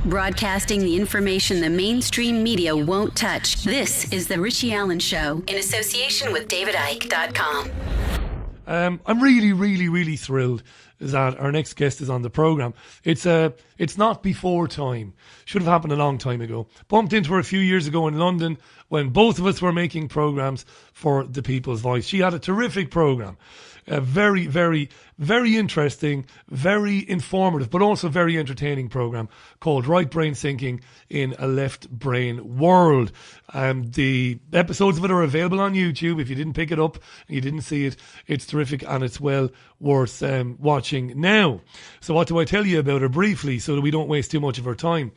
Broadcasting the information the mainstream media won't touch. This is The Richie Allen Show in association with DavidIke.com. I'm really thrilled that our next guest is on the programme. It's not before time. Should have happened a long time ago. Bumped into her a few years ago in London when both of us were making programmes for The People's Voice. She had a terrific programme. Very interesting, very informative, but also very entertaining program called Right Brain Thinking in a Left Brain World. The episodes of it are available on YouTube. If you didn't pick it up and you didn't see it, it's terrific and it's well worth watching now. So what do I tell you about her briefly so that we don't waste too much of her time?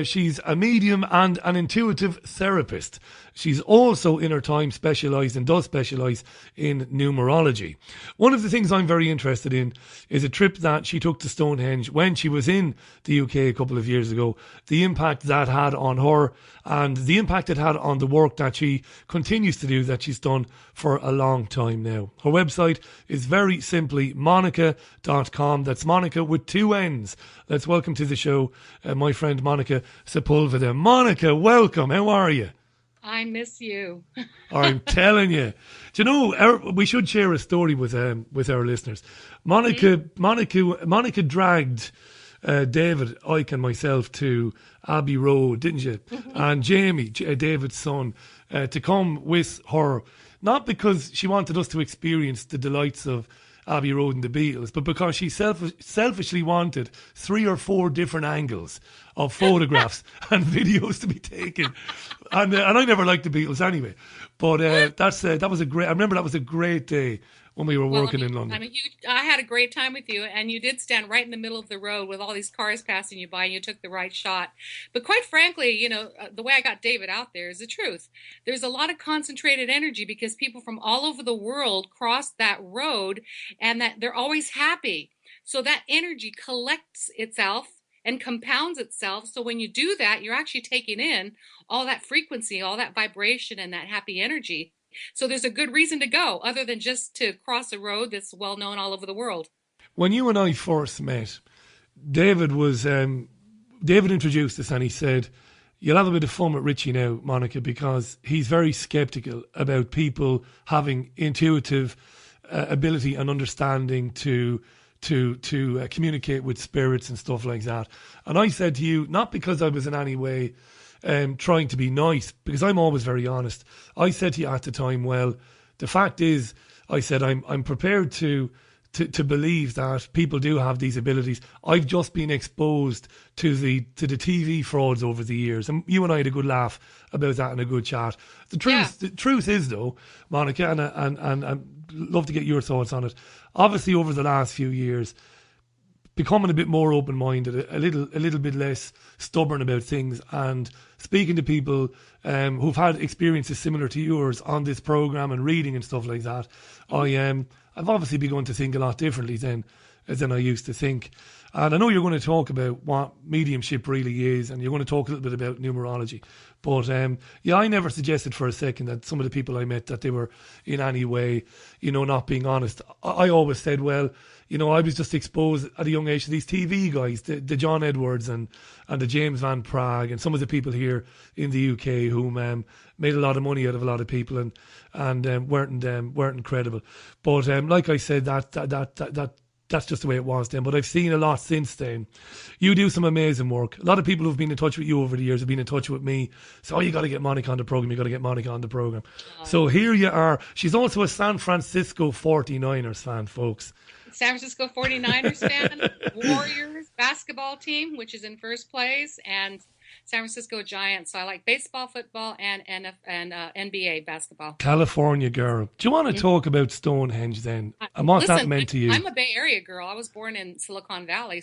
She's a medium and an intuitive therapist. She's also in her time specialised and does specialise in numerology. One of the things I'm very interested in is a trip that she took to Stonehenge when she was in the UK a couple of years ago, the impact that had on her and the impact it had on the work that she continues to do, that she's done for a long time now. Her website is very simply Monnica.com. That's Monica with two N's. Let's welcome to the show my friend Monnica Sepulveda. Monica, welcome. How are you? I miss you. I'm telling you. Do you know, we should share a story with our listeners. Monica dragged David, Ike and myself to Abbey Road, didn't you? And Jamie, David's son, to come with her, not because she wanted us to experience the delights of Abbey Road and the Beatles, but because she selfishly wanted 3 or 4 different angles of photographs and videos to be taken. And I never liked the Beatles anyway. But that was a great. I remember that was a great day when we were working in London. I had a great time with you, and you did stand right in the middle of the road with all these cars passing you by, and you took the right shot. But quite frankly, you know, the way I got David out there is the truth. There's a lot of concentrated energy because people from all over the world cross that road, and that they're always happy. So that energy collects itself and compounds itself. So when you do that, you're actually taking in all that frequency, all that vibration, and that happy energy. So there's a good reason to go, other than just to cross a road that's well known all over the world. When you and I first met, David introduced us and he said, "You'll have a bit of fun with Richie now, Monica," because he's very sceptical about people having intuitive ability and understanding to communicate with spirits and stuff like that. And I said to you, not because I was in any way trying to be nice, because I'm always very honest. I said to you at the time, well, the fact is, I said, I'm prepared to believe that people do have these abilities. I've just been exposed to the TV frauds over the years, and you and I had a good laugh about that and a good chat. The truth is though, Monica, and I'd love to get your thoughts on it. Obviously, over the last few years, becoming a bit more open-minded, a little bit less stubborn about things, and speaking to people who've had experiences similar to yours on this program and reading and stuff like that, I've obviously begun to think a lot differently than I used to think. And I know you're going to talk about what mediumship really is, and you're going to talk a little bit about numerology. But I never suggested for a second that some of the people I met, that they were in any way, not being honest. I always said, well, I was just exposed at a young age to these TV guys, the John Edwards and the James Van Prague, and some of the people here in the UK who made a lot of money out of a lot of people and weren't credible. But like I said, that's just the way it was then. But I've seen a lot since then. You do some amazing work. A lot of people who've been in touch with you over the years have been in touch with me. So, you got to get Monica on the programme. You got to get Monica on the programme. So here you are. She's also a San Francisco 49ers fan, folks. San Francisco 49ers fan, Warriors basketball team, which is in first place, and San Francisco Giants. So I like baseball, football, and NBA basketball. California girl. Do you want to talk about Stonehenge then? And what's that meant to you? I'm a Bay Area girl. I was born in Silicon Valley,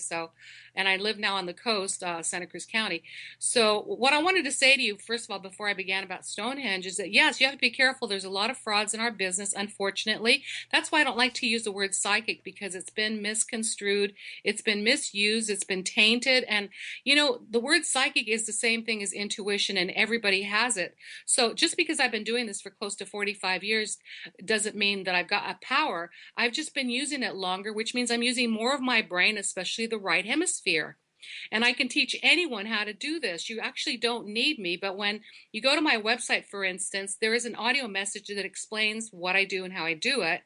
and I live now on the coast, Santa Cruz County. So what I wanted to say to you, first of all, before I began about Stonehenge, is that yes, you have to be careful. There's a lot of frauds in our business, unfortunately. That's why I don't like to use the word psychic, because it's been misconstrued, it's been misused, it's been tainted. And, the word psychic is the same thing as intuition, and everybody has it. So just because I've been doing this for close to 45 years doesn't mean that I've got a power. I've just been using it longer, which means I'm using more of my brain, especially the right hemisphere. And I can teach anyone how to do this. You actually don't need me, but when you go to my website, for instance, there is an audio message that explains what I do and how I do it.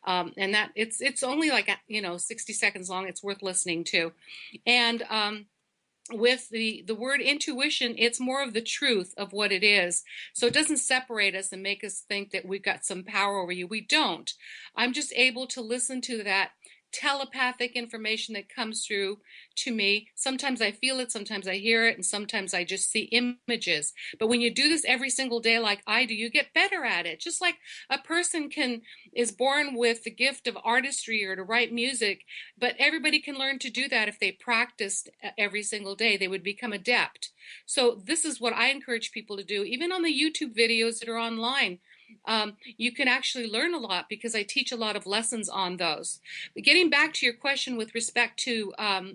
And that it's only like 60 seconds long. It's worth listening to. And with the word intuition, it's more of the truth of what it is. So it doesn't separate us and make us think that we've got some power over you. We don't. I'm just able to listen to that telepathic information that comes through to me. Sometimes I feel it, sometimes I hear it, and sometimes I just see images. But when you do this every single day like I do, you get better at it. Just like a person is born with the gift of artistry or to write music, but everybody can learn to do that if they practiced every single day. They would become adept. So this is what I encourage people to do. Even on the YouTube videos that are online, you can actually learn a lot because I teach a lot of lessons on those. But getting back to your question with respect to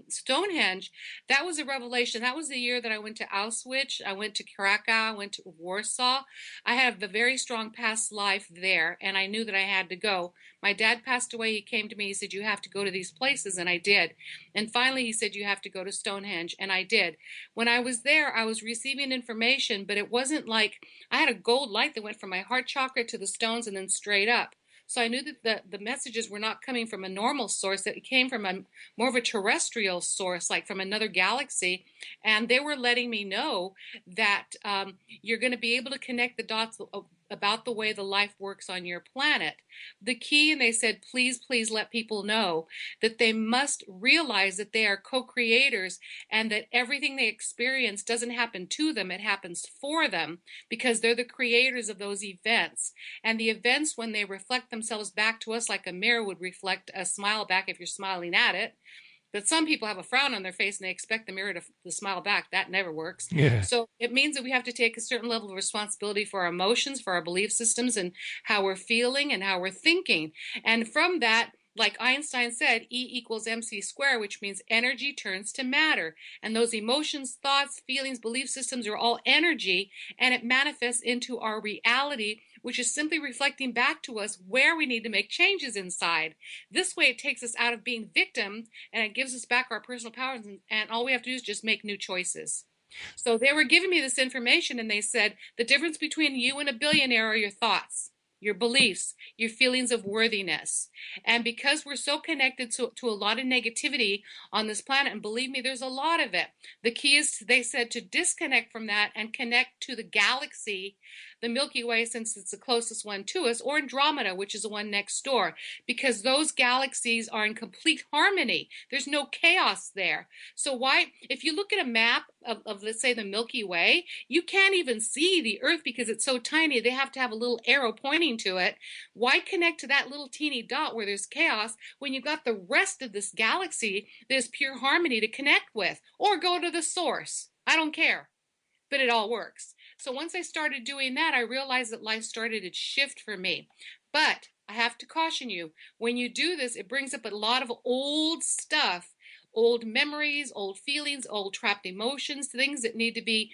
Stonehenge, that was a revelation. That was the year that I went to Auschwitz, I went to Krakow, I went to Warsaw. I have a very strong past life there, and I knew that I had to go. My dad passed away. He came to me. He said, you have to go to these places, and I did. And finally, he said, you have to go to Stonehenge, and I did. When I was there, I was receiving information, but it wasn't like I had a gold light that went from my heart chakra to the stones and then straight up. So I knew that the messages were not coming from a normal source, that it came from more of a terrestrial source, like from another galaxy. And they were letting me know that you're going to be able to connect the dots about the way the life works on your planet. The key, and they said, please let people know that they must realize that they are co-creators and that everything they experience doesn't happen to them, it happens for them, because they're the creators of those events. And the events, when they reflect themselves back to us like a mirror would reflect a smile back if you're smiling at it. But some people have a frown on their face and they expect the mirror to smile back. That never works. Yeah. So it means that we have to take a certain level of responsibility for our emotions, for our belief systems, and how we're feeling and how we're thinking. And from that, like Einstein said, E equals mc squared, which means energy turns to matter. And those emotions, thoughts, feelings, belief systems are all energy, and it manifests into our reality, which is simply reflecting back to us where we need to make changes inside. This way it takes us out of being victims, and it gives us back our personal powers, and all we have to do is just make new choices. So they were giving me this information, and they said, the difference between you and a billionaire are your thoughts, your beliefs, your feelings of worthiness. And because we're so connected to a lot of negativity on this planet, and believe me, there's a lot of it, the key is, they said, to disconnect from that and connect to the galaxy, the Milky Way, since it's the closest one to us, or Andromeda, which is the one next door, because those galaxies are in complete harmony. There's no chaos there. So why, if you look at a map of let's say the Milky Way, you can't even see the Earth because it's so tiny. They have to have a little arrow pointing to it. Why connect to that little teeny dot where there's chaos when you've got the rest of this galaxy that is pure harmony to connect with? Or go to the source. I don't care, but it all works. So once I started doing that, I realized that life started to shift for me. But I have to caution you, when you do this, it brings up a lot of old stuff, old memories, old feelings, old trapped emotions, things that need to be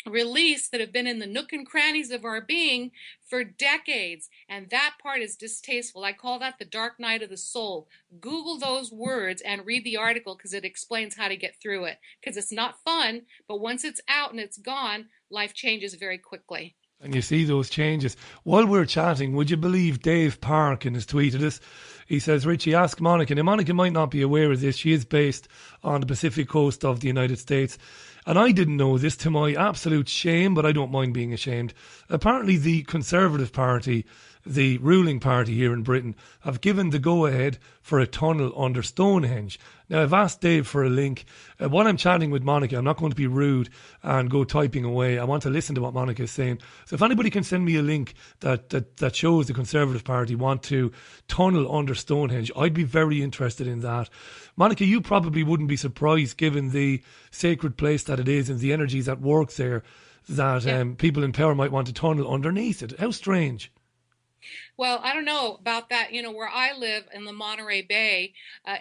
released that have been in the nook and crannies of our being for decades. And that part is distasteful. I call that the dark night of the soul. Google those words and read the article, because it explains how to get through it. Because it's not fun, but once it's out and it's gone, life changes very quickly. And you see those changes. While we're chatting, would you believe Dave Parkin has tweeted us? He says, Richie, ask Monnica. Now, Monnica might not be aware of this. She is based on the Pacific coast of the United States. And I didn't know this, to my absolute shame, but I don't mind being ashamed. Apparently the Conservative Party, the ruling party here in Britain, have given the go-ahead for a tunnel under Stonehenge. Now, I've asked Dave for a link. While I'm chatting with Monnica, I'm not going to be rude and go typing away. I want to listen to what Monnica is saying. So if anybody can send me a link that shows the Conservative Party want to tunnel under Stonehenge, I'd be very interested in that. Monnica, you probably wouldn't be surprised, given the sacred place that it is and the energies that work there, that people in power might want to tunnel underneath it. How strange. Well, I don't know about that. You know, where I live in the Monterey Bay,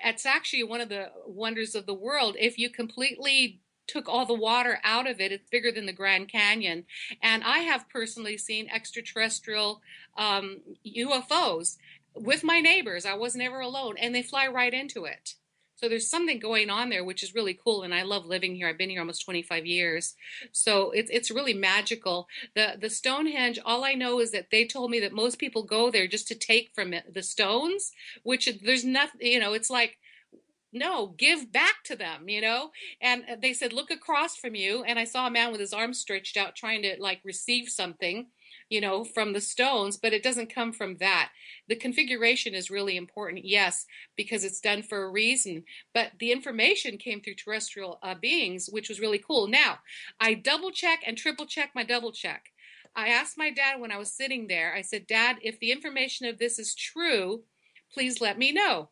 it's actually one of the wonders of the world. If you completely took all the water out of it, it's bigger than the Grand Canyon. And I have personally seen extraterrestrial UFOs with my neighbors. I was never alone, and they fly right into it. So there's something going on there, which is really cool. And I love living here. I've been here almost 25 years. So it's really magical. The Stonehenge, all I know is that they told me that most people go there just to take from it the stones, which there's nothing, it's like, no, give back to them, And they said, look across from you. And I saw a man with his arms stretched out trying to like receive something, from the stones, but it doesn't come from that. The configuration is really important, yes, because it's done for a reason. But the information came through terrestrial beings, which was really cool. Now, I double check and triple check my double check. I asked my dad when I was sitting there, I said, Dad, if the information of this is true, please let me know.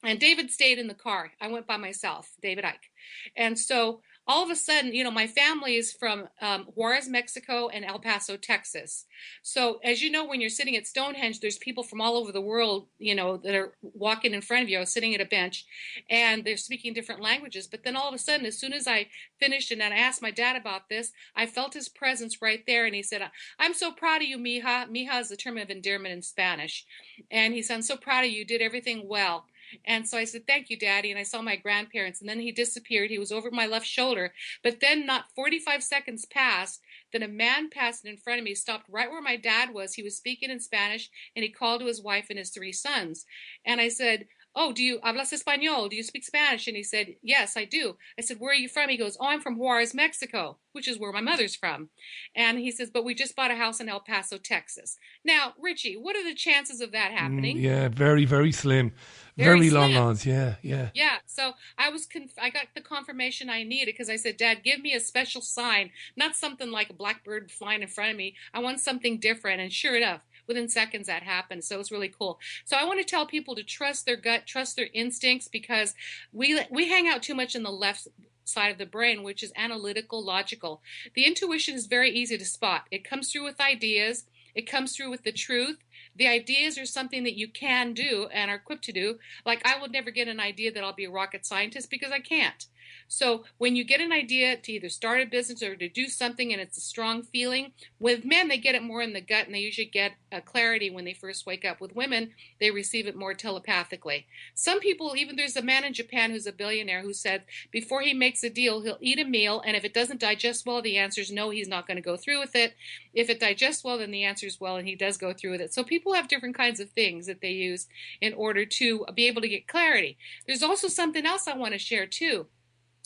And David stayed in the car. I went by myself, David Icke. And so all of a sudden, my family is from Juarez, Mexico, and El Paso, Texas. So as you know, when you're sitting at Stonehenge, there's people from all over the world, that are walking in front of you. I was sitting at a bench, and they're speaking different languages. But then all of a sudden, as soon as I finished and I asked my dad about this, I felt his presence right there. And he said, I'm so proud of you, mija. Mija is the term of endearment in Spanish. And he said, I'm so proud of you. You did everything well. And so I said, thank you, Daddy. And I saw my grandparents. And then he disappeared. He was over my left shoulder. But then not 45 seconds passed. Then a man passed in front of me, stopped right where my dad was. He was speaking in Spanish, and he called to his wife and his 3 sons. And I said, oh, do you hablas español? Do you speak Spanish? And he said, yes, I do. I said, where are you from? He goes, oh, I'm from Juarez, Mexico, which is where my mother's from. And he says, but we just bought a house in El Paso, Texas. Now, Richie, what are the chances of that happening? Yeah, very, very slim. Very long odds, yeah. Yeah, so I got the confirmation I needed because I said, Dad, give me a special sign, not something like a blackbird flying in front of me. I want something different. And sure enough, within seconds that happened. So it was really cool. So I want to tell people to trust their gut, trust their instincts, because we hang out too much in the left side of the brain, which is analytical, logical. The intuition is very easy to spot. It comes through with ideas. It comes through with the truth. The ideas are something that you can do and are equipped to do. Like I would never get an idea that I'll be a rocket scientist because I can't. So when you get an idea to either start a business or to do something and it's a strong feeling, with men, they get it more in the gut and they usually get a clarity when they first wake up. With women, they receive it more telepathically. Some people, even there's a man in Japan who's a billionaire who said before he makes a deal, he'll eat a meal, and if it doesn't digest well, the answer is no, he's not going to go through with it. If it digests well, then the answer is well, and he does go through with it. So people have different kinds of things that they use in order to be able to get clarity. There's also something else I want to share too.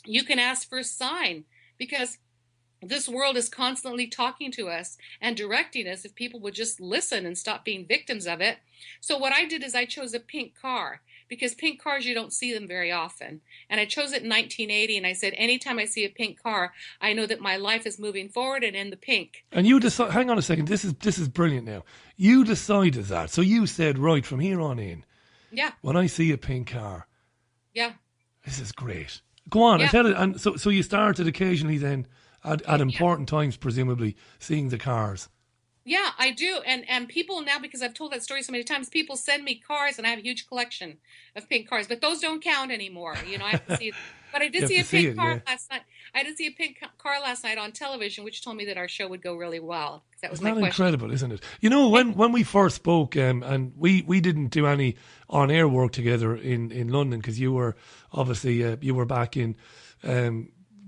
You can ask for a sign, because this world is constantly talking to us and directing us if people would just listen and stop being victims of it. So what I did is I chose a pink car, because pink cars, you don't see them very often. And I chose it in 1980, and I said, anytime I see a pink car, I know that my life is moving forward and in the pink. And you decide, hang on a second, this is brilliant now. You decided that. So you said, right, from here on in, yeah, when I see a pink car, yeah, this is great. Go on, yeah. I tell it. And so you started occasionally then, at important times, presumably, seeing the cars. Yeah, I do. And people now, because I've told that story so many times, people send me cars, and I have a huge collection of pink cars, but those don't count anymore. I have to see it. But I did see a pink car last night. I did see a pink car last night on television, which told me that our show would go really well. That was my question. Incredible, isn't it? When we first spoke, and we didn't do any on-air work together in London, because you were obviously you were back in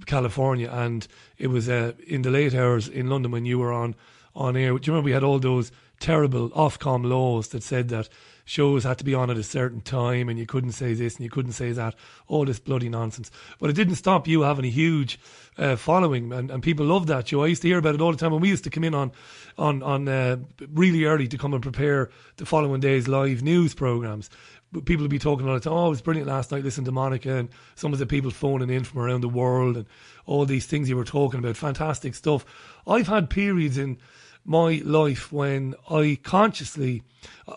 California, and it was in the late hours in London when you were on air. Do you remember we had all those terrible Ofcom laws that said that shows had to be on at a certain time and you couldn't say this and you couldn't say that, all this bloody nonsense. But it didn't stop you having a huge following, and people loved that show. I used to hear about it all the time when we used to come in on really early to come and prepare the following day's live news programmes. People would be talking all the time, oh, it was brilliant last night, listen to Monnica, and some of the people phoning in from around the world and all these things you were talking about, fantastic stuff. I've had periods in my life when I consciously,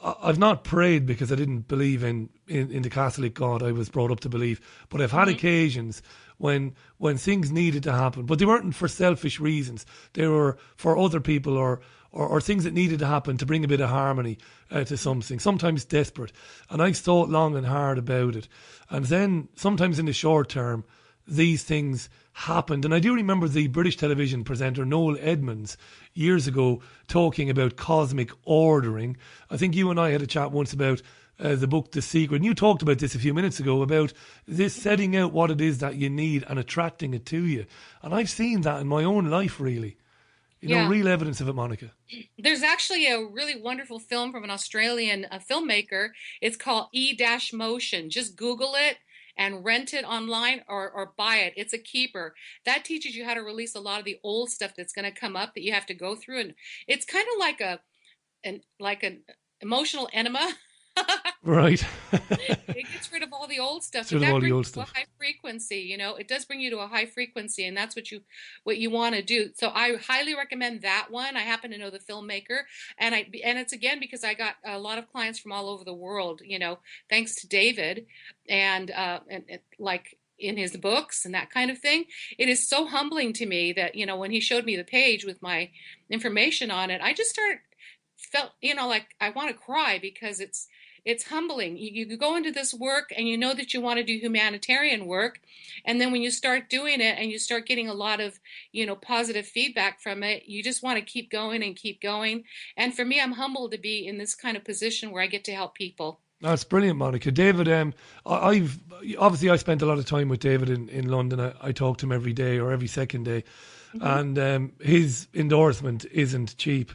I've not prayed because I didn't believe in the Catholic God I was brought up to believe, but I've had occasions when things needed to happen, but they weren't for selfish reasons. They were for other people or things that needed to happen to bring a bit of harmony to something, sometimes desperate. And I've thought long and hard about it. And then sometimes in the short term, these things happened. And I do remember the British television presenter Noel Edmonds years ago talking about cosmic ordering. I think you and I had a chat once about the book The Secret. And you talked about this a few minutes ago, about this setting out what it is that you need and attracting it to you. And I've seen that in my own life, really. You know, real evidence of it, Monica. There's actually a really wonderful film from an Australian filmmaker. It's called E-Motion. Just Google it and rent it online or buy it. It's a keeper. That teaches you how to release a lot of the old stuff that's going to come up that you have to go through. And it's kind of like an emotional enema. Right. It gets rid of all the old stuff. Rid of all the old stuff. A high frequency, you know, it does bring you to a high frequency, and that's what you want to do. So I highly recommend that one. I happen to know the filmmaker, and it's again because I got a lot of clients from all over the world, you know, thanks to David, and like in his books and that kind of thing. It is so humbling to me that, you know, when he showed me the page with my information on it, I just felt, you know, like I want to cry, because it's humbling. You go into this work and you know that you want to do humanitarian work. And then when you start doing it and you start getting a lot of, you know, positive feedback from it, you just want to keep going and keep going. And for me, I'm humbled to be in this kind of position where I get to help people. That's brilliant, Monica. David, I spent a lot of time with David in London. I talk to him every day or every second day. Mm-hmm. And his endorsement isn't cheap.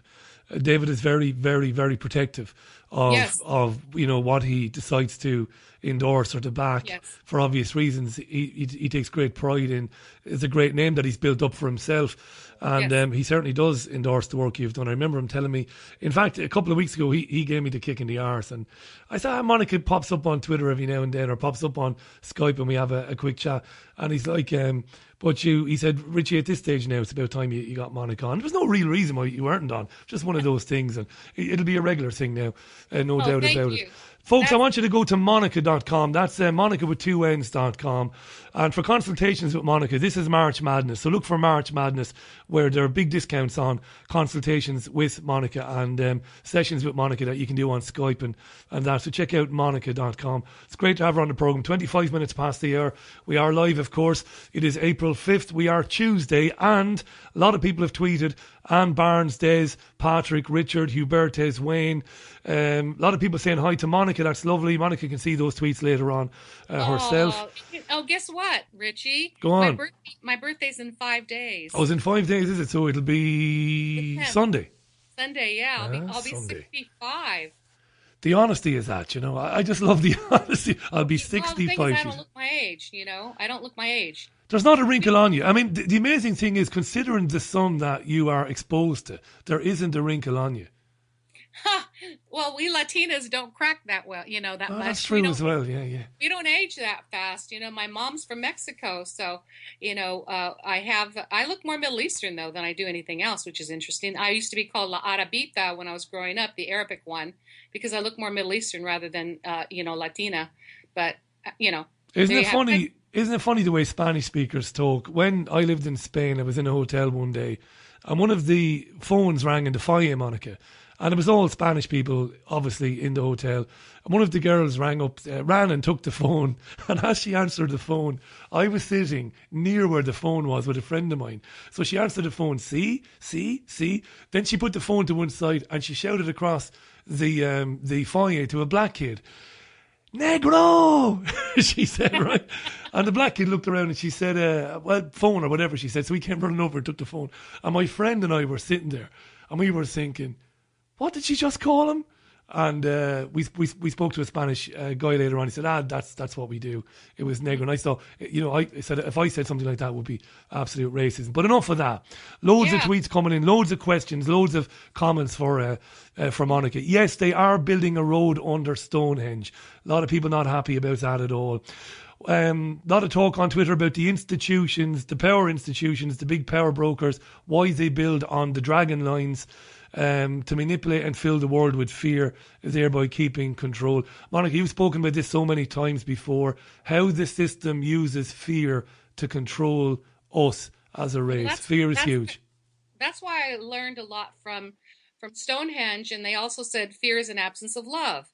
David is very, very, very protective of you know, what he decides to endorse or to back for obvious reasons. He takes great pride in. It's a great name that he's built up for himself, and he certainly does endorse the work you've done. I remember him telling me, in fact, a couple of weeks ago, he gave me the kick in the arse, and I said, Monica pops up on Twitter every now and then, or pops up on Skype, and we have a quick chat, and he's like, he said, Richie, at this stage now, it's about time you got Monica on. There was no real reason why you weren't on, just one of those things, and it'll be a regular thing now, no doubt about it. Folks, I want you to go to Monnica.com. That's Monica with 2 N's.com. And for consultations with Monica, this is March Madness. So look for March Madness, where there are big discounts on consultations with Monica and sessions with Monica that you can do on Skype and that. So check out Monnica.com. It's great to have her on the programme. 25 minutes past the hour. We are live, of course. It is April 5th. We are Tuesday. And a lot of people have tweeted. Anne Barnes, Des, Patrick, Richard, Hubertes, Wayne. A lot of people saying hi to Monica. That's lovely. Monica can see those tweets later on herself. Oh, guess what, Richie? Go on. My birthday's in 5 days. Oh, it's in 5 days, is it? So it'll be Sunday. Sunday, yeah. I'll be Sunday. 65. The honesty is that, you know. I just love the honesty. I'll be 65. Well, I don't look my age, you know. I don't look my age. There's not a wrinkle on you. I mean, the amazing thing is, considering the sun that you are exposed to, there isn't a wrinkle on you. Well, we Latinas don't crack that well, you know, that much. That's true as well, yeah. We don't age that fast. You know, my mom's from Mexico, so, you know, I look more Middle Eastern, though, than I do anything else, which is interesting. I used to be called La Arabita when I was growing up, the Arabic one, because I look more Middle Eastern rather than, you know, Latina. But, you know. Isn't it funny the way Spanish speakers talk? When I lived in Spain, I was in a hotel one day, and one of the phones rang in the foyer, Monica. And it was all Spanish people, obviously, in the hotel. And one of the girls ran and took the phone. And as she answered the phone, I was sitting near where the phone was with a friend of mine. So she answered the phone, see. Then she put the phone to one side and she shouted across the foyer to a black kid, "Negro!" she said, right? And the black kid looked around and she said, phone or whatever she said. So he came running over and took the phone. And my friend and I were sitting there and we were thinking, what did she just call him? And we spoke to a Spanish guy later on. He said, that's what we do. It was negro. And I thought, you know, I said, if I said something like that, it would be absolute racism. But enough of that. Loads of tweets coming in, loads of questions, loads of comments for Monica. Yes, they are building a road under Stonehenge. A lot of people not happy about that at all. A lot of talk on Twitter about the institutions, the power institutions, the big power brokers, why they build on the dragon lines. To manipulate and fill the world with fear, thereby keeping control. Monica, you've spoken about this so many times before, how the system uses fear to control us as a race. Fear is huge. That's why I learned a lot from Stonehenge, and they also said fear is an absence of love.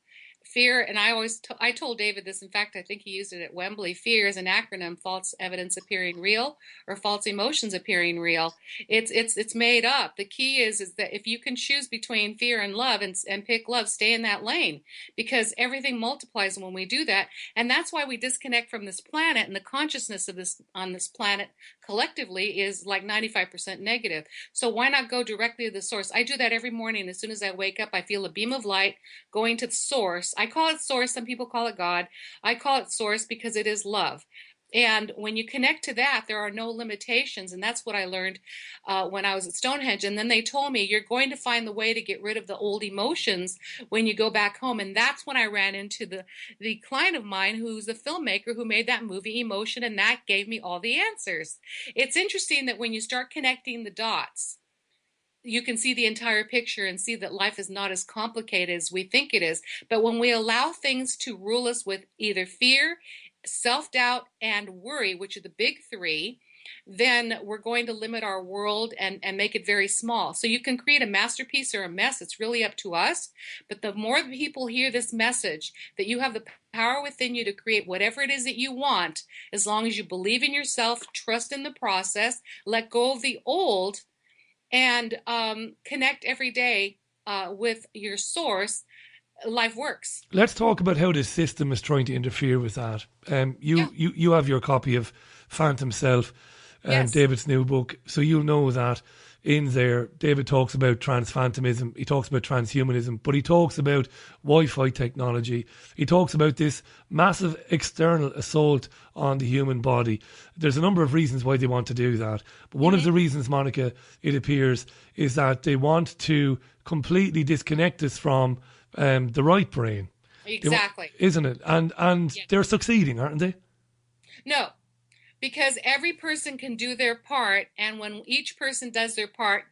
Fear, and I told David this. In fact, I think he used it at Wembley. Fear is an acronym: false evidence appearing real, or false emotions appearing real. It's made up. The key is that if you can choose between fear and love, and pick love, stay in that lane, because everything multiplies when we do that. And that's why we disconnect from this planet, and the consciousness of this on this planet collectively is like 95% negative. So why not go directly to the source? I do that every morning. As soon as I wake up, I feel a beam of light going to the source. I call it source. Some people call it God. I call it source because it is love. And when you connect to that, there are no limitations. And that's what I learned when I was at Stonehenge. And then they told me, you're going to find the way to get rid of the old emotions when you go back home. And that's when I ran into the client of mine who's a filmmaker who made that movie Emotion. And that gave me all the answers. It's interesting that when you start connecting the dots, you can see the entire picture and see that life is not as complicated as we think it is. But when we allow things to rule us with either fear, self-doubt, and worry, which are the big three, then we're going to limit our world and make it very small. So you can create a masterpiece or a mess. It's really up to us. But the more people hear this message, that you have the power within you to create whatever it is that you want, as long as you believe in yourself, trust in the process, let go of the old, and connect every day with your source, life works. Let's talk about how the system is trying to interfere with that. You have your copy of Phantom Self, Yes. David's new book, so you'll know that in there, David talks about transphantomism, he talks about transhumanism, but he talks about Wi-Fi technology. He talks about this massive external assault on the human body. There's a number of reasons why they want to do that. But one of the reasons, Monnica, it appears, is that they want to completely disconnect us from the right brain. Exactly. Isn't it? And they're succeeding, aren't they? No. Because every person can do their part, and when each person does their part,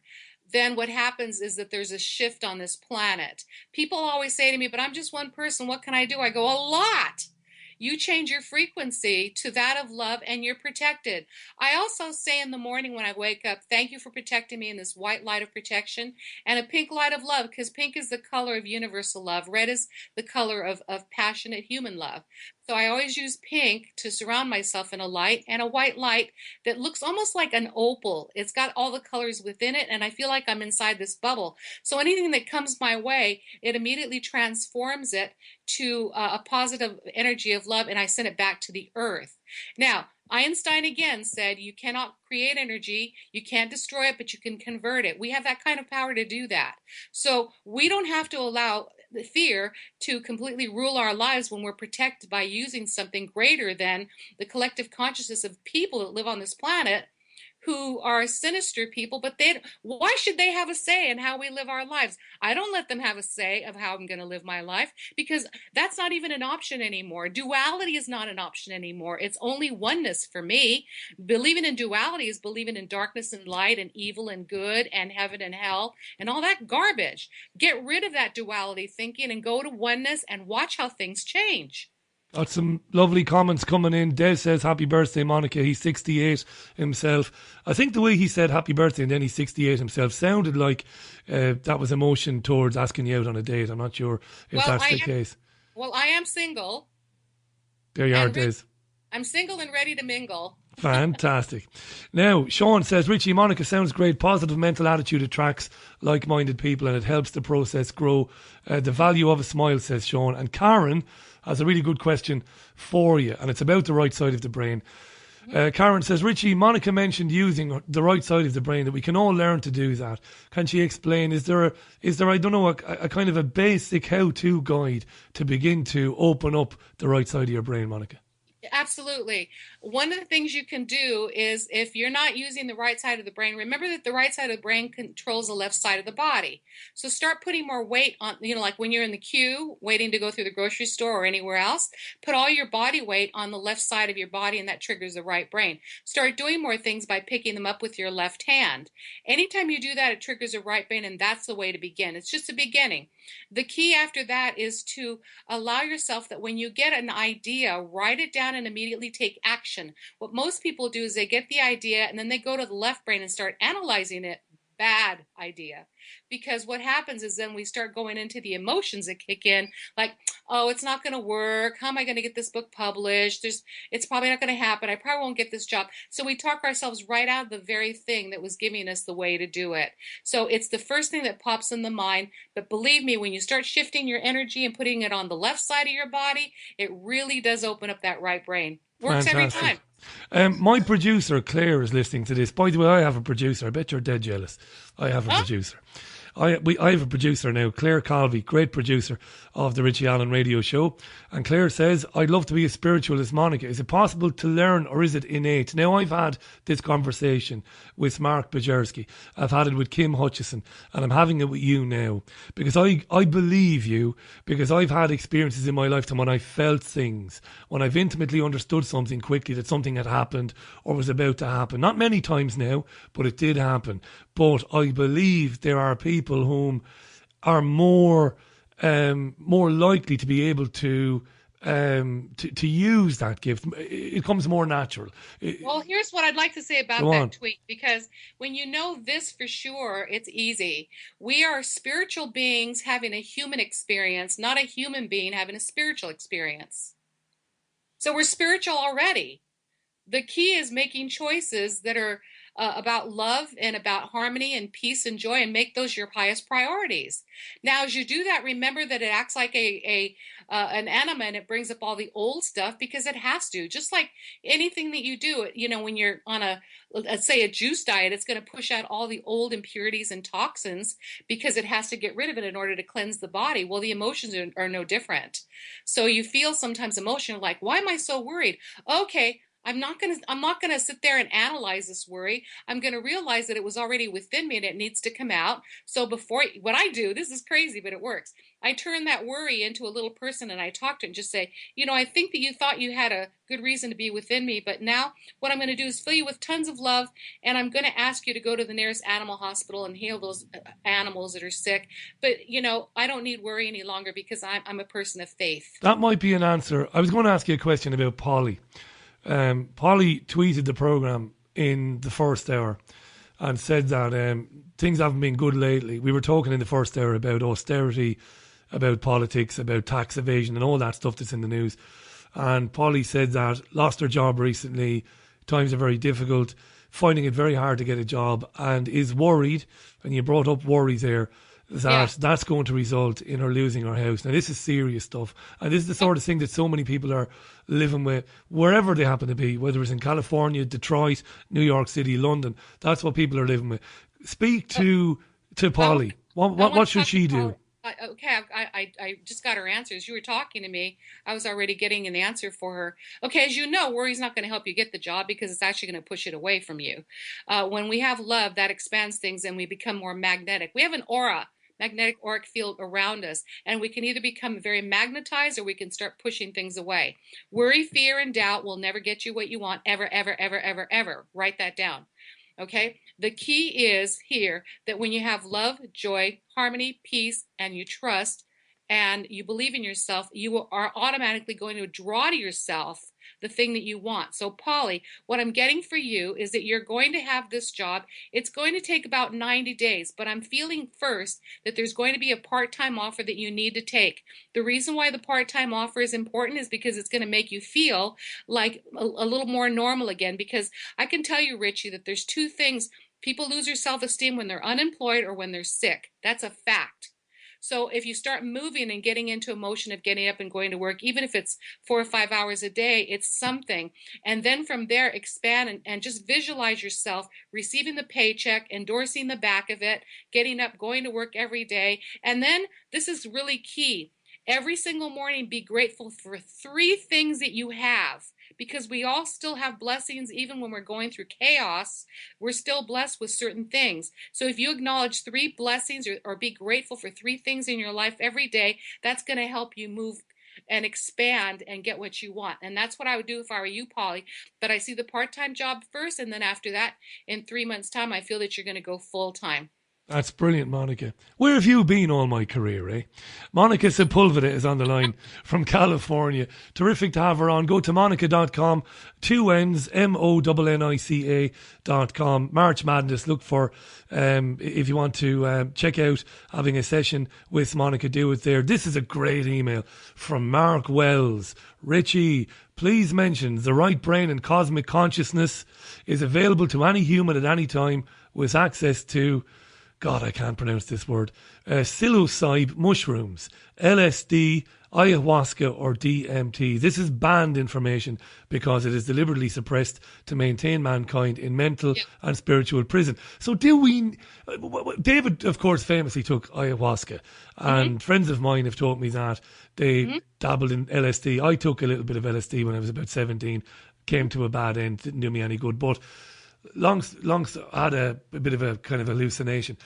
then what happens is that there's a shift on this planet. People always say to me, but I'm just one person, what can I do? I go, a lot. You change your frequency to that of love and you're protected. I also say in the morning when I wake up, thank you for protecting me in this white light of protection and a pink light of love, because pink is the color of universal love. Red is the color of passionate human love. So I always use pink to surround myself in a light, and a white light that looks almost like an opal. It's got all the colors within it, and I feel like I'm inside this bubble. So anything that comes my way, it immediately transforms it to a positive energy of love, and I send it back to the earth. Now, Einstein again said you cannot create energy, you can't destroy it, but you can convert it. We have that kind of power to do that. So we don't have to allow the fear to completely rule our lives when we're protected by using something greater than the collective consciousness of people that live on this planet, who are sinister people, but why should they have a say in how we live our lives? I don't let them have a say of how I'm going to live my life, because that's not even an option anymore. Duality is not an option anymore. It's only oneness for me. Believing in duality is believing in darkness and light and evil and good and heaven and hell and all that garbage. Get rid of that duality thinking and go to oneness and watch how things change. Got some lovely comments coming in. Des says, happy birthday, Monnica. He's 68 himself. I think the way he said happy birthday and then he's 68 himself sounded like that was emotion towards asking you out on a date. I'm not sure if that's the case. Well, I am single. There you are, Des. I'm single and ready to mingle. Fantastic. Now, Sean says, Richie, Monnica sounds great. Positive mental attitude attracts like-minded people and it helps the process grow. The value of a smile, says Sean. And Karen has a really good question for you, and it's about the right side of the brain. Karen says, Richie, Monnica mentioned using the right side of the brain, that we can all learn to do that. Can she explain, is there I don't know, a kind of a basic how-to guide to begin to open up the right side of your brain, Monnica? Absolutely. One of the things you can do is, if you're not using the right side of the brain, remember that the right side of the brain controls the left side of the body. So start putting more weight on, like when you're in the queue waiting to go through the grocery store or anywhere else, put all your body weight on the left side of your body, and that triggers the right brain. Start doing more things by picking them up with your left hand. Anytime you do that, it triggers the right brain, and that's the way to begin. It's just a beginning. The key after that is to allow yourself that when you get an idea, write it down and immediately take action. What most people do is they get the idea and then they go to the left brain and start analyzing it bad idea, because what happens is then we start going into the emotions that kick in, like, oh, it's not going to work. How am I going to get this book published? It's probably not going to happen. I probably won't get this job. So we talk ourselves right out of the very thing that was giving us the way to do it. So it's the first thing that pops in the mind. But believe me, when you start shifting your energy and putting it on the left side of your body, it really does open up that right brain. Works Fantastic. every time. My producer, Claire, is listening to this. By the way, I have a producer. I bet you're dead jealous. I have a producer. I have a producer now, Claire Calvi, great producer of the Richie Allen radio show. And Claire says, I'd love to be as spiritual as Monnica. Is it possible to learn, or is it innate? Now, I've had this conversation with Mark Bajerski. I've had it with Kim Hutchison, and I'm having it with you now. Because I believe you, because I've had experiences in my lifetime when I felt things, when I've intimately understood something quickly, that something had happened or was about to happen. Not many times now, but it did happen. But I believe there are people whom are more likely to be able to use that gift. It comes more natural. Well, here's what I'd like to say about that tweet, because when you know this for sure, it's easy. We are spiritual beings having a human experience, not a human being having a spiritual experience. So we're spiritual already. The key is making choices that are about love and about harmony and peace and joy, and make those your highest priorities. Now, as you do that, remember that it acts like an enema, and it brings up all the old stuff, because it has to. Just like anything that you do, when you're on let's say a juice diet, it's going to push out all the old impurities and toxins, because it has to get rid of it in order to cleanse the body. Well, the emotions are no different. So you feel sometimes emotional, like, why am I so worried? Okay, I'm not gonna sit there and analyze this worry. I'm gonna realize that it was already within me and it needs to come out. So what I do, this is crazy, but it works. I turn that worry into a little person, and I talk to it and just say, I think that you thought you had a good reason to be within me, but now what I'm going to do is fill you with tons of love, and I'm going to ask you to go to the nearest animal hospital and heal those animals that are sick. But I don't need worry any longer, because I'm a person of faith. That might be an answer. I was going to ask you a question about Polly. Polly tweeted the programme in the first hour and said that things haven't been good lately. We were talking in the first hour about austerity, about politics, about tax evasion and all that stuff that's in the news. And Polly said that lost her job recently, times are very difficult, finding it very hard to get a job, and is worried, and you brought up worries there, that that's going to result in her losing her house. Now, this is serious stuff, and this is the sort of thing that so many people are living with, wherever they happen to be, whether it's in California, Detroit, New York City, London. That's what people are living with. Speak to Polly. What should she do? Okay, I just got her answer. As you were talking to me, I was already getting an answer for her. Okay, as you know, worry's not going to help you get the job, because it's actually going to push it away from you. When we have love, that expands things, and we become more magnetic. We have an aura, magnetic auric field around us, and we can either become very magnetized, or we can start pushing things away. Worry, fear, and doubt will never get you what you want, ever, ever, ever, ever, ever. Write that down. Okay, the key is here that when you have love, joy, harmony, peace, and you trust, and you believe in yourself, you are automatically going to draw to yourself the thing that you want. So, Polly, what I'm getting for you is that you're going to have this job. It's going to take about 90 days, but I'm feeling first that there's going to be a part-time offer that you need to take. The reason why the part-time offer is important is because it's going to make you feel like a little more normal again. Because I can tell you, Richie, that there's two things. People lose their self-esteem when they're unemployed or when they're sick. That's a fact. So if you start moving and getting into a motion of getting up and going to work, even if it's 4 or 5 hours a day, it's something. And then from there, expand and just visualize yourself receiving the paycheck, endorsing the back of it, getting up, going to work every day. And then this is really key. Every single morning, be grateful for 3 things that you have, because we all still have blessings. Even when we're going through chaos, we're still blessed with certain things. So if you acknowledge 3 blessings or be grateful for 3 things in your life every day, that's going to help you move and expand and get what you want. And that's what I would do if I were you, Polly. But I see the part-time job first, and then after that, in 3 months' time, I feel that you're going to go full-time. That's brilliant, Monica. Where have you been all my career, eh? Monica Sepulveda is on the line from California. Terrific to have her on. Go to monica.com, 2 N's, MONNICA.com. March Madness, look for, if you want to check out having a session with Monica, do it there. This is a great email from Mark Wells. Richie, please mention the right brain and cosmic consciousness is available to any human at any time with access to, God, I can't pronounce this word, psilocybe mushrooms, LSD, ayahuasca or DMT. This is banned information because it is deliberately suppressed to maintain mankind in mental and spiritual prison. So David, of course, famously took ayahuasca, and friends of mine have told me that they dabbled in LSD. I took a little bit of LSD when I was about 17, came to a bad end, didn't do me any good, but long had a bit of a kind of hallucination.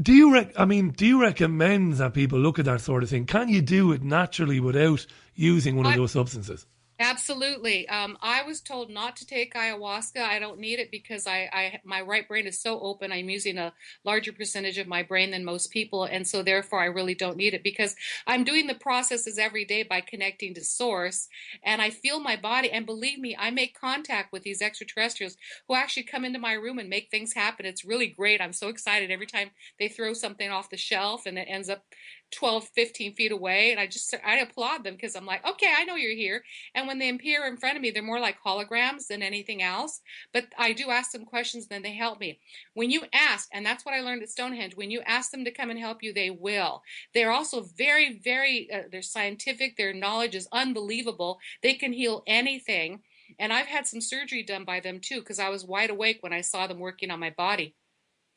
Do you recommend that people look at that sort of thing? Can you do it naturally without using one of those substances? Absolutely. I was told not to take ayahuasca. I don't need it because my right brain is so open. I'm using a larger percentage of my brain than most people. And so therefore I really don't need it because I'm doing the processes every day by connecting to source, and I feel my body. And believe me, I make contact with these extraterrestrials who actually come into my room and make things happen. It's really great. I'm so excited every time they throw something off the shelf and it ends up 12, 15 feet away. And I applaud them because I'm like, okay, I know you're here. And when they appear in front of me, they're more like holograms than anything else. But I do ask them questions, then they help me. When you ask, and that's what I learned at Stonehenge, when you ask them to come and help you, they will. They're also very, very, they're scientific. Their knowledge is unbelievable. They can heal anything. And I've had some surgery done by them too, because I was wide awake when I saw them working on my body.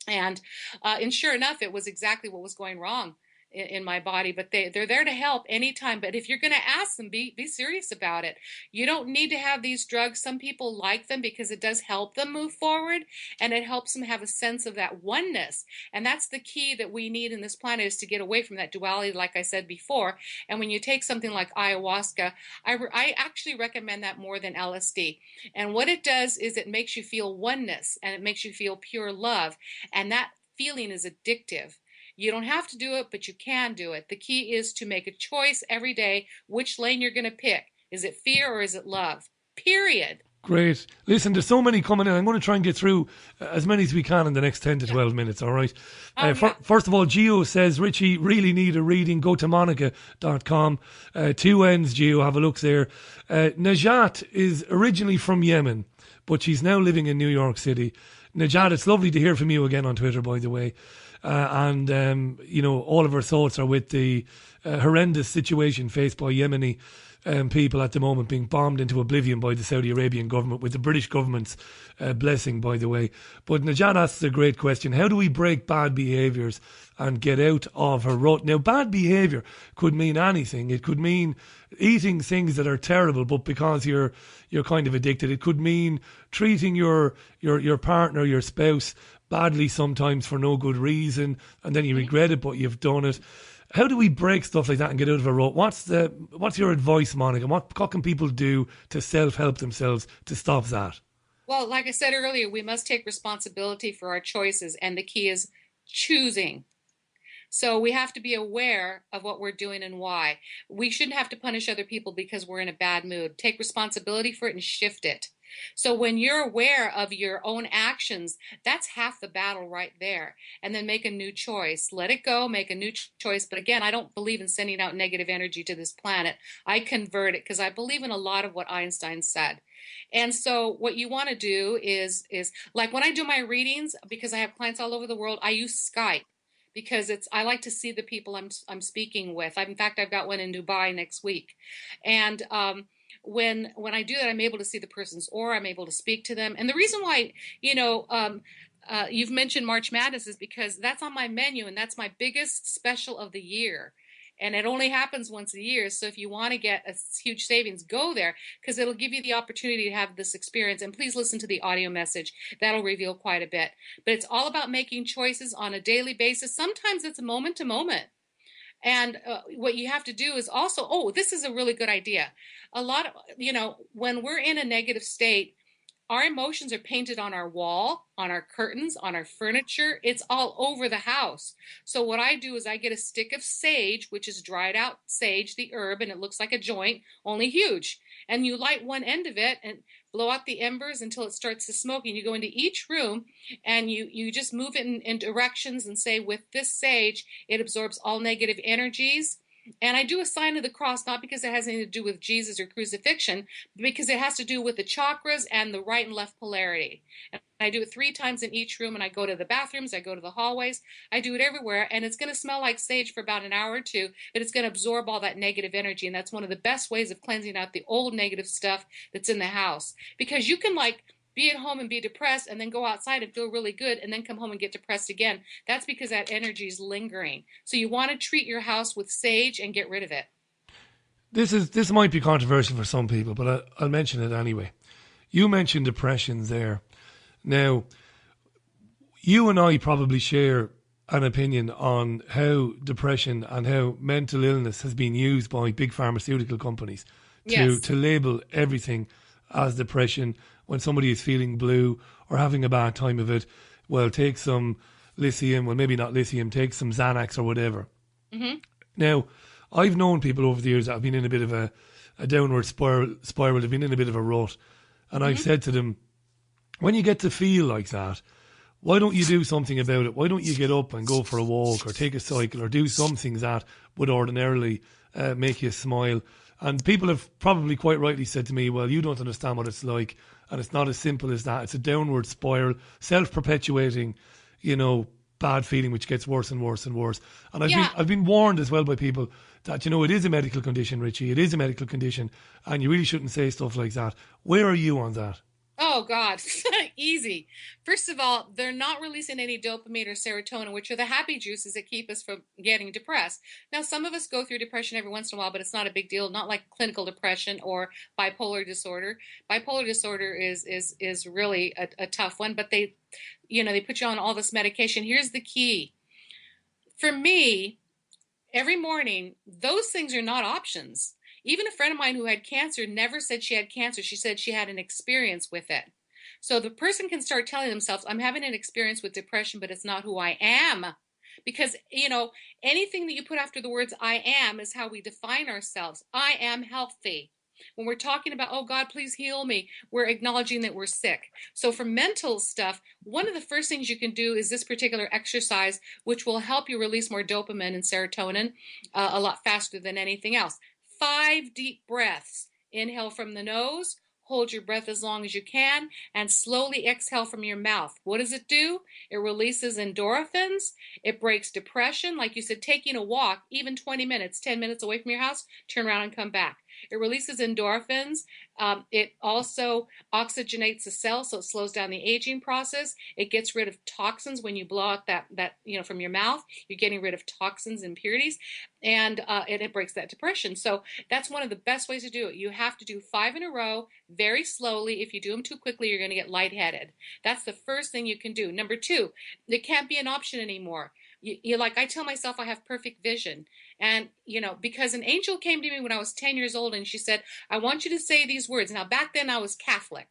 And sure enough, it was exactly what was going wrong in my body, but they're there to help anytime. But if you're going to ask them, be serious about it. You don't need to have these drugs. Some people like them because it does help them move forward, and it helps them have a sense of that oneness. And that's the key that we need in this planet, is to get away from that duality, like I said before. And when you take something like ayahuasca, I actually recommend that more than LSD. And what it does is it makes you feel oneness, and it makes you feel pure love. And that feeling is addictive. You don't have to do it, but you can do it. The key is to make a choice every day which lane you're going to pick. Is it fear or is it love? Period. Great. Listen, there's so many coming in. I'm going to try and get through as many as we can in the next 10 to 12 minutes, all right? First of all, Gio says, Richie, really need a reading. Go to monica.com. 2 N's, Gio, have a look there. Najat is originally from Yemen, but she's now living in New York City. Najat, it's lovely to hear from you again on Twitter, by the way. All of our thoughts are with the horrendous situation faced by Yemeni people at the moment, being bombed into oblivion by the Saudi Arabian government, with the British government's blessing, by the way. But Najat asks a great question. How do we break bad behaviours and get out of a rut? Now, bad behaviour could mean anything. It could mean eating things that are terrible, but because you're kind of addicted. It could mean treating your partner, your spouse, badly sometimes for no good reason, and then you regret it, but you've done it. How do we break stuff like that and get out of a rut? What's your advice, Monica? What can people do to self-help themselves to stop that? Well, like I said earlier, we must take responsibility for our choices, and the key is choosing. So we have to be aware of what we're doing and why. We shouldn't have to punish other people because we're in a bad mood. Take responsibility for it and shift it. So when you're aware of your own actions, that's half the battle right there. And then make a new choice. Let it go, make a new choice. But again, I don't believe in sending out negative energy to this planet. I convert it because I believe in a lot of what Einstein said. And so what you want to do is like when I do my readings, because I have clients all over the world, I use Skype. Because I like to see the people I'm speaking with. In fact, I've got one in Dubai next week. And when I do that, I'm able to see the person's aura. I'm able to speak to them. And the reason why, you've mentioned March Madness is because that's on my menu, and that's my biggest special of the year. And it only happens once a year. So if you want to get a huge savings, go there, because it'll give you the opportunity to have this experience. And please listen to the audio message. That'll reveal quite a bit. But it's all about making choices on a daily basis. Sometimes it's moment to moment. And what you have to do is also, this is a really good idea. A lot of, when we're in a negative state, our emotions are painted on our wall, on our curtains, on our furniture. It's all over the house. So what I do is I get a stick of sage, which is dried out sage, the herb, and it looks like a joint, only huge. And you light one end of it and blow out the embers until it starts to smoke. And you go into each room and you just move it in directions and say, with this sage, it absorbs all negative energies. And I do a sign of the cross, not because it has anything to do with Jesus or crucifixion, but because it has to do with the chakras and the right and left polarity. And I do it 3 times in each room, and I go to the bathrooms, I go to the hallways, I do it everywhere, and it's going to smell like sage for about an hour or two, but it's going to absorb all that negative energy, and that's one of the best ways of cleansing out the old negative stuff that's in the house. Because you can, like, be at home and be depressed and then go outside and feel really good and then come home and get depressed again. That's because that energy is lingering. So you want to treat your house with sage and get rid of it. This might be controversial for some people, but I'll mention it anyway. You mentioned depressions there. Now, you and I probably share an opinion on how depression and how mental illness has been used by big pharmaceutical companies to label everything as depression. When somebody is feeling blue or having a bad time of it, well, take some lithium, well, maybe not lithium, take some Xanax or whatever. Mm-hmm. Now, I've known people over the years that have been in a bit of a downward spiral, they've been in a bit of a rut. And I've said to them, when you get to feel like that, why don't you do something about it? Why don't you get up and go for a walk or take a cycle or do some things that would ordinarily make you smile? And people have probably quite rightly said to me, well, you don't understand what it's like. And it's not as simple as that. It's a downward spiral, self-perpetuating, bad feeling, which gets worse and worse and worse. And I've been warned as well by people that, it is a medical condition, Richie. It is a medical condition. And you really shouldn't say stuff like that. Where are you on that? Oh, God. Easy. First of all, they're not releasing any dopamine or serotonin, which are the happy juices that keep us from getting depressed. Now, some of us go through depression every once in a while, but it's not a big deal, not like clinical depression or bipolar disorder. Bipolar disorder is really a tough one, but they put you on all this medication. Here's the key. For me, every morning, those things are not options. Even a friend of mine who had cancer never said she had cancer. She said she had an experience with it. So the person can start telling themselves, I'm having an experience with depression, but it's not who I am. Because, anything that you put after the words I am is how we define ourselves. I am healthy. When we're talking about, oh, God, please heal me, we're acknowledging that we're sick. So for mental stuff, one of the first things you can do is this particular exercise, which will help you release more dopamine and serotonin a lot faster than anything else. 5 deep breaths. Inhale from the nose, hold your breath as long as you can, and slowly exhale from your mouth. What does it do? It releases endorphins. It breaks depression. Like you said, taking a walk, even 20 minutes, 10 minutes away from your house, turn around and come back. It releases endorphins. It also oxygenates the cell, so it slows down the aging process. It gets rid of toxins when you blow out that from your mouth. You're getting rid of toxins, impurities, and it breaks that depression. So that's one of the best ways to do it. You have to do 5 in a row, very slowly. If you do them too quickly, you're going to get lightheaded. That's the first thing you can do. Number 2, it can't be an option anymore. I tell myself I have perfect vision. And, because an angel came to me when I was 10 years old and she said, I want you to say these words. Now, back then I was Catholic.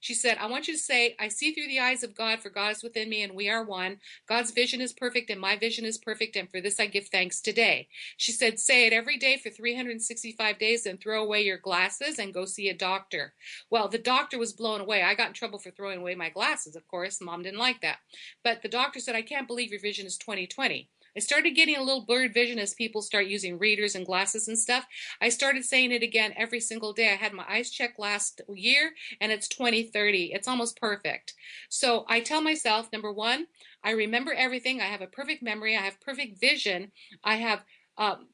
She said, I want you to say, I see through the eyes of God, for God is within me and we are one. God's vision is perfect and my vision is perfect, and for this I give thanks today. She said, say it every day for 365 days and throw away your glasses and go see a doctor. Well, the doctor was blown away. I got in trouble for throwing away my glasses, of course. Mom didn't like that. But the doctor said, I can't believe your vision is 20/20. I started getting a little blurred vision as people start using readers and glasses and stuff. I started saying it again every single day. I had my eyes checked last year, and it's 20/30. It's almost perfect. So I tell myself, number 1, I remember everything. I have a perfect memory. I have perfect vision. I have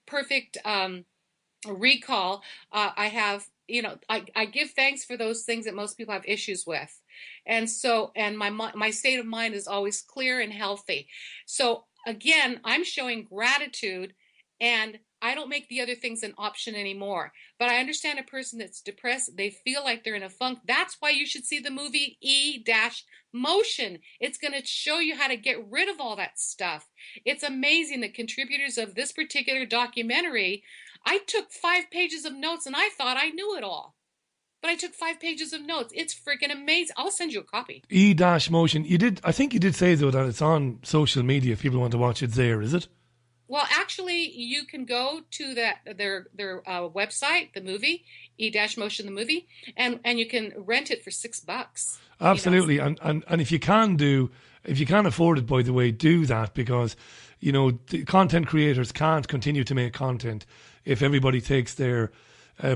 perfect recall. I have, I give thanks for those things that most people have issues with. And so, and my state of mind is always clear and healthy. So again, I'm showing gratitude, and I don't make the other things an option anymore. But I understand a person that's depressed, they feel like they're in a funk. That's why you should see the movie E-Motion. It's going to show you how to get rid of all that stuff. It's amazing. The contributors of this particular documentary, I took 5 pages of notes and I thought I knew it all. but I took 5 pages of notes. It's freaking amazing. I'll send you a copy. E-Motion. I think you did say though that it's on social media. If people want to watch it there, is it? Well, actually, you can go to their website, the movie, E-Motion the movie, and you can rent it for $6. Absolutely, and if you can afford it, by the way, do that, because the content creators can't continue to make content if everybody takes their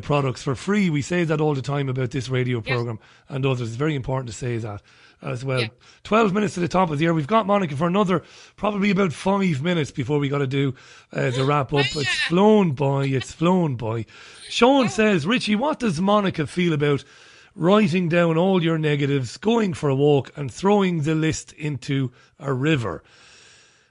products for free. We say that all the time about this radio program and others. It's very important to say that as well. 12 minutes to the top of the hour. We've got Monnica for another probably about 5 minutes before we got to do the wrap up. It's flown by. Sean says, Richie, what does Monnica feel about writing down all your negatives, going for a walk and throwing the list into a river?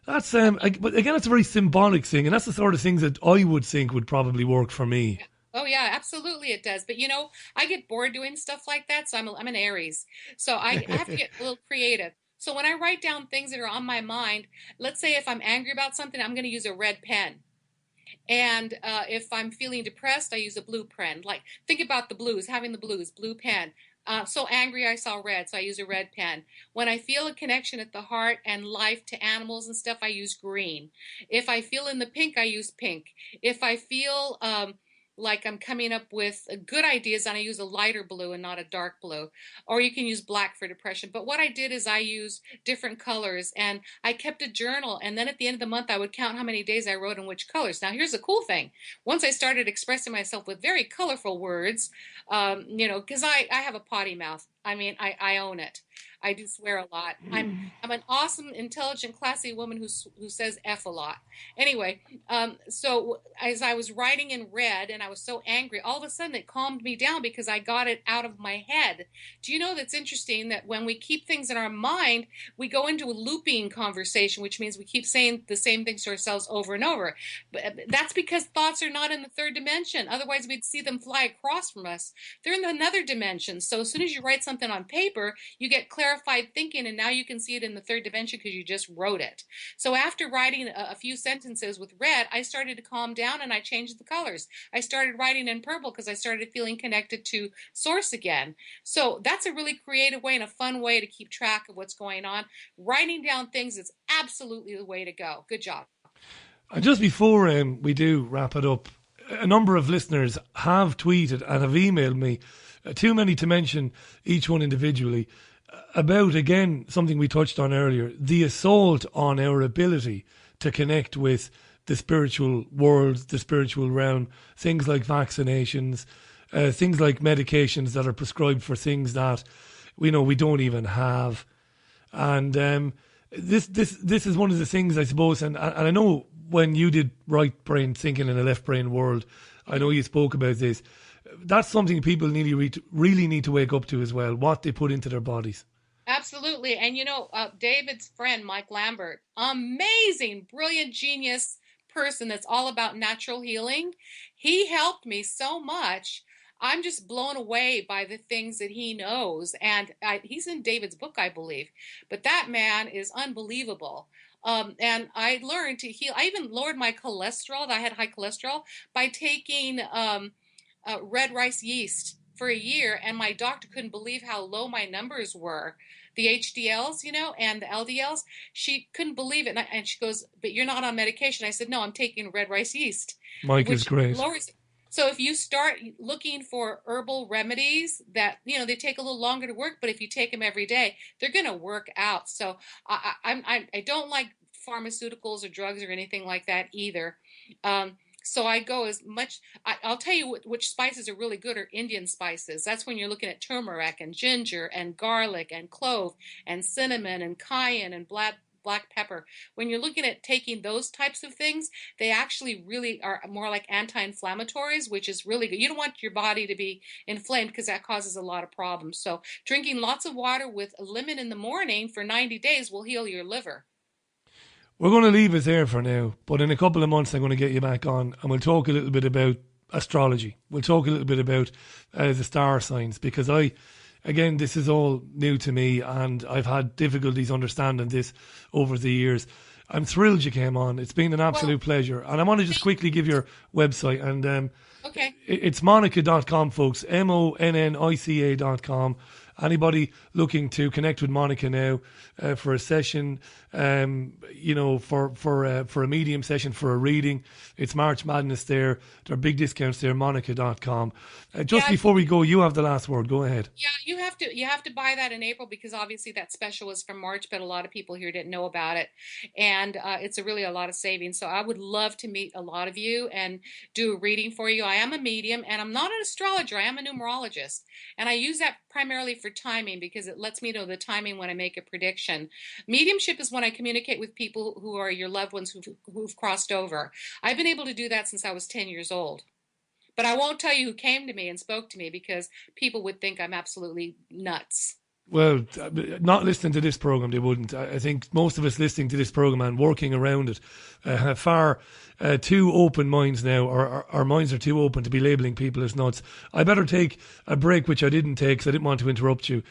That's but again, it's a very symbolic thing, and that's the sort of things that I would think would probably work for me. Oh yeah, absolutely it does. But I get bored doing stuff like that, so I'm an Aries. So I have to get a little creative. So when I write down things that are on my mind, let's say if I'm angry about something, I'm going to use a red pen. And if I'm feeling depressed, I use a blue pen. Like, think about the blues, having the blues, blue pen. So angry, I saw red, so I use a red pen. When I feel a connection at the heart and life to animals and stuff, I use green. If I feel in the pink, I use pink. If I feel like I'm coming up with good ideas, and I use a lighter blue and not a dark blue. Or you can use black for depression. But what I did is I used different colors, and I kept a journal, and then at the end of the month I would count how many days I wrote in which colors. Now here's the cool thing. Once I started expressing myself with very colorful words, because I have a potty mouth. I mean, I own it. I do swear a lot. I'm an awesome, intelligent, classy woman who says F a lot. Anyway, so as I was writing in red and I was so angry, all of a sudden it calmed me down because I got it out of my head. Do you know that's interesting that when we keep things in our mind, we go into a looping conversation, which means we keep saying the same things to ourselves over and over. But that's because thoughts are not in the third dimension. Otherwise, we'd see them fly across from us. They're in another dimension. So as soon as you write something on paper, you get clarified thinking, and now you can see it in the third dimension because you just wrote it. So after writing a few sentences with red, I started to calm down and I changed the colors. I started writing in purple because I started feeling connected to source again. So that's a really creative way and a fun way to keep track of what's going on. Writing down things is absolutely the way to go. Good job. And just before we do wrap it up, a number of listeners have tweeted and have emailed me, too many to mention each one individually, about, again, something we touched on earlier, the assault on our ability to connect with the spiritual world, the spiritual realm, things like vaccinations, things like medications that are prescribed for things that we don't even have. And this is one of the things, I suppose, and I know when you did right brain thinking in a left brain world, I know you spoke about this. That's something people really need to wake up to as well, what they put into their bodies. Absolutely. And David's friend, Mike Lambert, amazing, brilliant, genius person that's all about natural healing. He helped me so much. I'm just blown away by the things that he knows. And he's in David's book, I believe. But that man is unbelievable. And I learned to heal. I even lowered my cholesterol. I had high cholesterol by taking red rice yeast for a year, and my doctor couldn't believe how low my numbers were, the HDLs, and the LDLs. She couldn't believe it, and she goes, "But you're not on medication." I said, "No, I'm taking red rice yeast." Mike is great. So if you start looking for herbal remedies that, they take a little longer to work, but if you take them every day, they're going to work out. So I don't like pharmaceuticals or drugs or anything like that either. So I go as much, I'll tell you which spices are really good are Indian spices. That's when you're looking at turmeric and ginger and garlic and clove and cinnamon and cayenne and black pepper. When you're looking at taking those types of things, they actually really are more like anti-inflammatories, which is really good. You don't want your body to be inflamed because that causes a lot of problems. So drinking lots of water with a lemon in the morning for 90 days will heal your liver. We're going to leave it there for now, but in a couple of months I'm going to get you back on and we'll talk a little bit about astrology. We'll talk a little bit about the star signs, because again, this is all new to me and I've had difficulties understanding this over the years. I'm thrilled you came on. It's been an absolute pleasure. And I want to just quickly give your website and Okay. It's Monnica.com, folks. Monnica.com. Anybody looking to connect with Monnica now for a session, for a medium session, for a reading, it's March Madness there. There are big discounts there, Monnica.com. Before we go, you have the last word. Go ahead. Yeah, you have to buy that in April because obviously that special was from March, but a lot of people here didn't know about it, and it's really a lot of savings. So I would love to meet a lot of you and do a reading for you. I am a medium, and I'm not an astrologer. I am a numerologist, and I use that primarily for timing because it lets me know the timing when I make a prediction. Mediumship is when I communicate with people who are your loved ones who've crossed over. I've been able to do that since I was 10 years old. But I won't tell you who came to me and spoke to me because people would think I'm absolutely nuts. Well, not listening to this program, they wouldn't. I think most of us listening to this program and working around it have far too open minds now, or our minds are too open to be labelling people as nuts. I better take a break, which I didn't take because I didn't want to interrupt you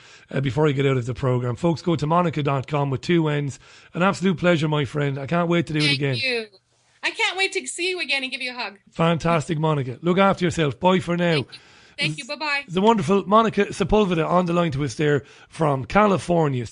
before I get out of the program. Folks, go to Monnica.com with 2 N's. An absolute pleasure, my friend. I can't wait to do it again. Thank you. I can't wait to see you again and give you a hug. Fantastic, Monnica. Look after yourself. Bye for now. Thank you. Bye-bye. The wonderful Monnica Sepulveda on the line to us there from California.